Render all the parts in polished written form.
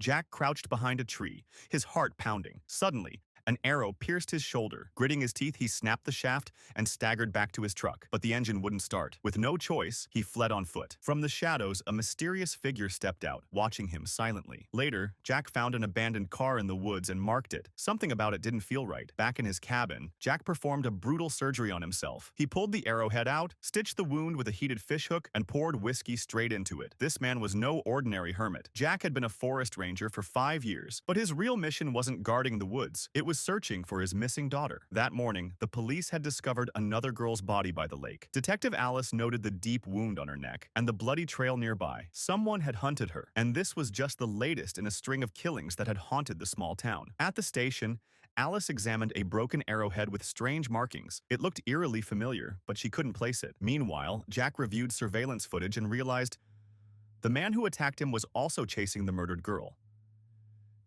Jack crouched behind a tree, his heart pounding. Suddenly, an arrow pierced his shoulder. Gritting his teeth, he snapped the shaft and staggered back to his truck. But the engine wouldn't start. With no choice, he fled on foot. From the shadows, a mysterious figure stepped out, watching him silently. Later, Jack found an abandoned car in the woods and marked it. Something about it didn't feel right. Back in his cabin, Jack performed a brutal surgery on himself. He pulled the arrowhead out, stitched the wound with a heated fishhook, and poured whiskey straight into it. This man was no ordinary hermit. Jack had been a forest ranger for 5 years, but his real mission wasn't guarding the woods. It was searching for his missing daughter. That morning, the police had discovered another girl's body by the lake. Detective Alice noted the deep wound on her neck and the bloody trail nearby. Someone had hunted her, and this was just the latest in a string of killings that had haunted the small town. At the station, Alice examined a broken arrowhead with strange markings. It looked eerily familiar, but she couldn't place it. Meanwhile, Jack reviewed surveillance footage and realized the man who attacked him was also chasing the murdered girl.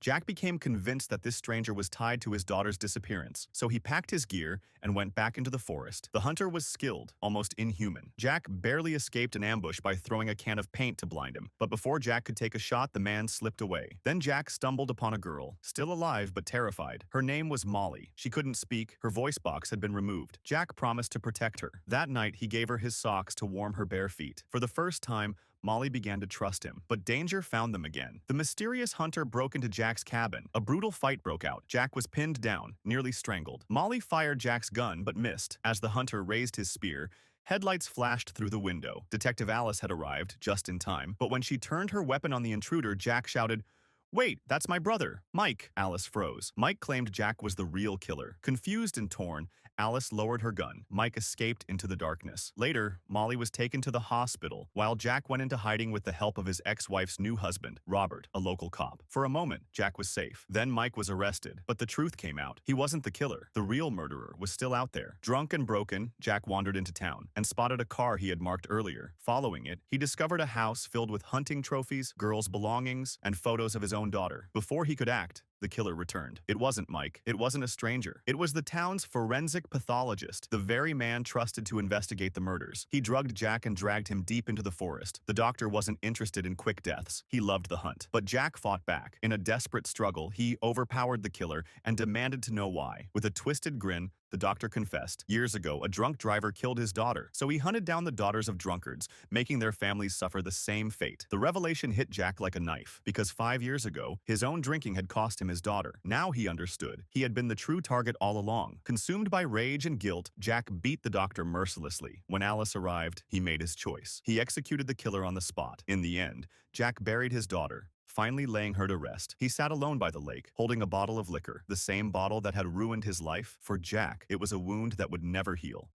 Jack became convinced that this stranger was tied to his daughter's disappearance, so he packed his gear and went back into the forest. The hunter was skilled, almost inhuman. Jack barely escaped an ambush by throwing a can of paint to blind him, but before Jack could take a shot, the man slipped away. Then Jack stumbled upon a girl, still alive but terrified. Her name was Molly. She couldn't speak, her voice box had been removed. Jack promised to protect her. That night, he gave her his socks to warm her bare feet. For the first time, Molly began to trust him, but danger found them again. The mysterious hunter broke into Jack's cabin. A brutal fight broke out. Jack was pinned down, nearly strangled. Molly fired Jack's gun but missed. As the hunter raised his spear, headlights flashed through the window. Detective Alice had arrived just in time, but when she turned her weapon on the intruder, Jack shouted, "Wait, that's my brother, Mike." Alice froze. Mike claimed Jack was the real killer. Confused and torn, Alice lowered her gun. Mike escaped into the darkness. Later, Molly was taken to the hospital, while Jack went into hiding with the help of his ex-wife's new husband, Robert, a local cop. For a moment, Jack was safe. Then Mike was arrested, but the truth came out. He wasn't the killer. The real murderer was still out there. Drunk and broken, Jack wandered into town and spotted a car he had marked earlier. Following it, he discovered a house filled with hunting trophies, girls' belongings, and photos of his own daughter. Before he could act, the killer returned. It wasn't Mike. It wasn't a stranger. It was the town's forensic pathologist, the very man trusted to investigate the murders. He drugged Jack and dragged him deep into the forest. The doctor wasn't interested in quick deaths. He loved the hunt. But Jack fought back. In a desperate struggle, he overpowered the killer and demanded to know why. With a twisted grin, the doctor confessed. Years ago, a drunk driver killed his daughter, so he hunted down the daughters of drunkards, making their families suffer the same fate. The revelation hit Jack like a knife, because 5 years ago, his own drinking had cost him his daughter. Now he understood. He had been the true target all along. Consumed by rage and guilt, Jack beat the doctor mercilessly. When Alice arrived, he made his choice. He executed the killer on the spot. In the end, Jack buried his daughter, finally laying her to rest. He sat alone by the lake, holding a bottle of liquor, the same bottle that had ruined his life. For Jack, it was a wound that would never heal.